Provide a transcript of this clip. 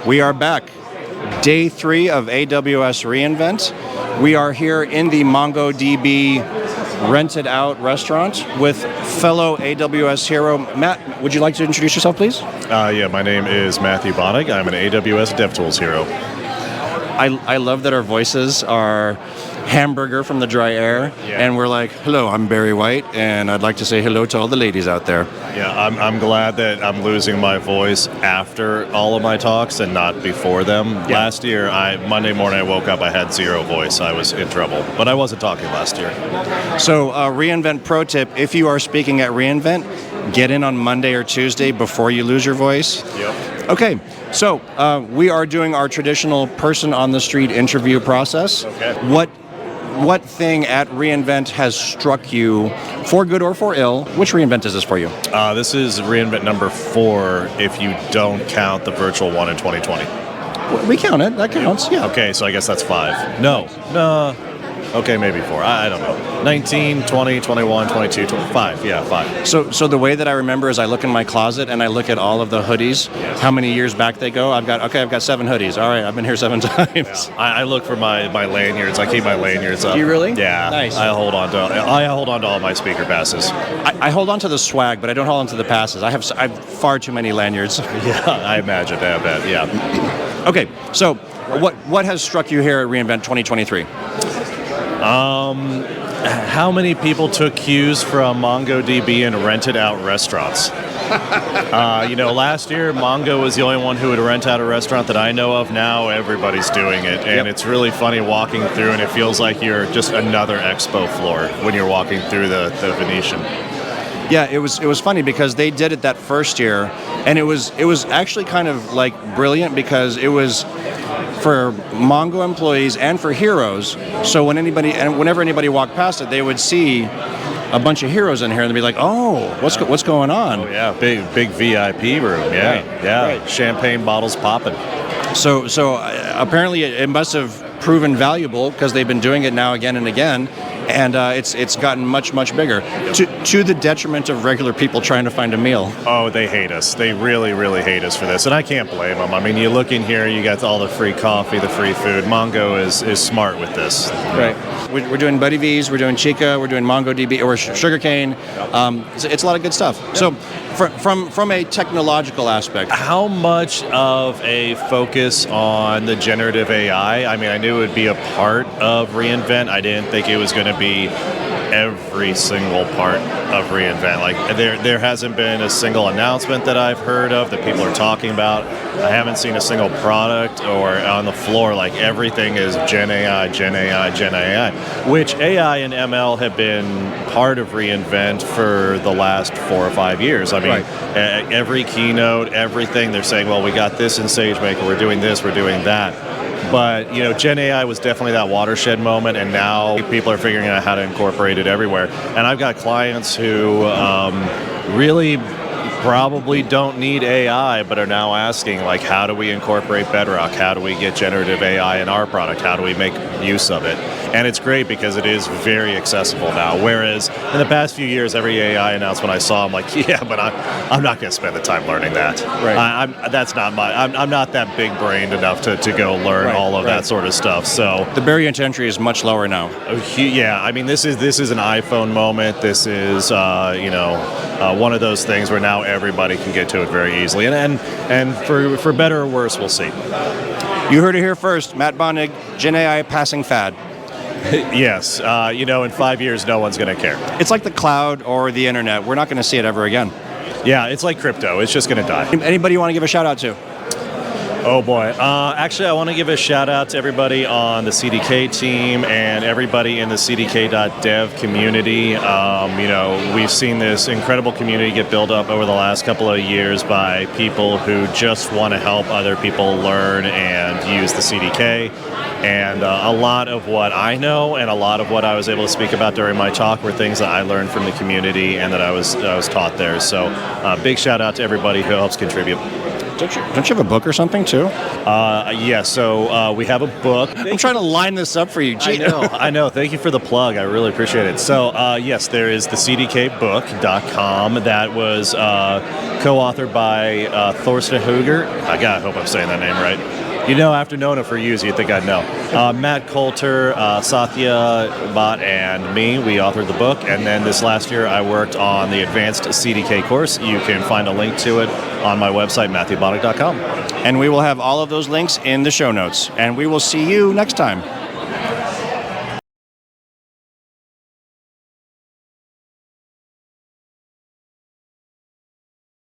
We are back. Day 3 of AWS reInvent. We are here in the MongoDB rented out restaurant with fellow AWS hero. Matt, would you like to introduce yourself, please? Yeah, my name is Matthew Bonig. I'm an AWS DevTools hero. I love that our voices are Hamburger from the Dry Air, and we're like, hello, I'm Barry White, and I'd like to say hello to all the ladies out there. Yeah, I'm glad that I'm losing my voice after all of my talks and not before them. Yeah. Last year, Monday morning I woke up, I had zero voice. I was in trouble, but I wasn't talking last year. So reInvent pro tip, if you are speaking at reInvent, get in on Monday or Tuesday before you lose your voice. Yep. Okay, so we are doing our traditional person on the street interview process. Okay. What thing at reInvent has struck you, for good or for ill? Which reInvent is this for you? This is reInvent number 4 if you don't count the virtual one in 2020. We count it. That counts, yeah. Okay, so I guess that's 5. No. Okay, maybe 4. I don't know. 19, 20, 21, 22, 25. Yeah, 5. So the way that I remember is I look in my closet and I look at all of the hoodies, how many years back they go. I've got 7 hoodies. All right, I've been here 7 times. Yeah. I look for my lanyards. I keep my lanyards up. You really? Yeah. Nice. I hold on to all my speaker passes. I hold on to the swag, but I don't hold on to the passes. I have far too many lanyards. Yeah, I imagine. I bet. Yeah. Okay, so what has struck you here at reInvent 2023? How many people took cues from MongoDB and rented out restaurants? Last year, Mongo was the only one who would rent out a restaurant that I know of. Now everybody's doing it, and It's really funny walking through, and it feels like you're just another expo floor when you're walking through the Venetian. Yeah, it was funny because they did it that first year, and it was actually kind of like brilliant because it was for Mongo employees and for heroes. So whenever anybody walked past it, they would see a bunch of heroes in here and they'd be like, "Oh, what's going on?" Oh yeah, big VIP room. Yeah, right. Yeah, Right. Champagne bottles popping. So apparently it must have proven valuable because they've been doing it now again and again, and it's gotten much bigger to the detriment of regular people trying to find a meal. Oh, they hate us. They really, really hate us for this, and I can't blame them. I mean, you look in here, you got all the free coffee, the free food. Mongo is smart with this. Right. We're doing Buddy V's, we're doing Chica, we're doing MongoDB, or Sugarcane. It's a lot of good stuff. Yeah. So, from a technological aspect, how much of a focus on the generative AI? I mean, I knew it would be a part of reInvent. I didn't think it was going to be every single part of reInvent. Like there hasn't been a single announcement that I've heard of that people are talking about. I haven't seen a single product or on the floor. Like everything is Gen AI, Gen AI, Gen AI, which AI and ML have been part of reInvent for the last 4 or 5 years. I mean, every keynote, everything they're saying, well, we got this in SageMaker, we're doing this, we're doing that. But, Gen AI was definitely that watershed moment, and now people are figuring out how to incorporate it everywhere. And I've got clients who really probably don't need AI, but are now asking, like, how do we incorporate Bedrock? How do we get generative AI in our product? How do we make use of it? And it's great because it is very accessible now. Whereas in the past few years, every AI announcement I saw, I'm like, yeah, but I'm not going to spend the time learning that. Right. I'm not that big brained enough to go learn all of that sort of stuff. So the barrier to entry is much lower now. Yeah, I mean, this is an iPhone moment. This is one of those things where now everybody can get to it very easily. And for better or worse, we'll see. You heard it here first. Matt Bonig, Gen AI passing fad. Yes. In 5 years, no one's going to care. It's like the cloud or the internet. We're not going to see it ever again. Yeah, it's like crypto. It's just going to die. Anybody you want to give a shout out to? Oh boy. Actually, I want to give a shout out to everybody on the CDK team and everybody in the CDK.dev community. We've seen this incredible community get built up over the last couple of years by people who just want to help other people learn and use the CDK. And a lot of what I know and a lot of what I was able to speak about during my talk were things that I learned from the community and that I was taught there. So big shout out to everybody who helps contribute. Don't you have a book or something too? Yeah, so we have a book. I'm trying to line this up for you. I know. Thank you for the plug. I really appreciate it. So, yes, there is the cdkbook.com that was co-authored by Thorsten Huger. I hope I'm saying that name right. You know, after knowing it for years, you'd think I'd know. Matt Coulter, Satya Bhatt, and me, we authored the book. And then this last year, I worked on the advanced CDK course. You can find a link to it on my website, MatthewBonig.com. And we will have all of those links in the show notes. And we will see you next time.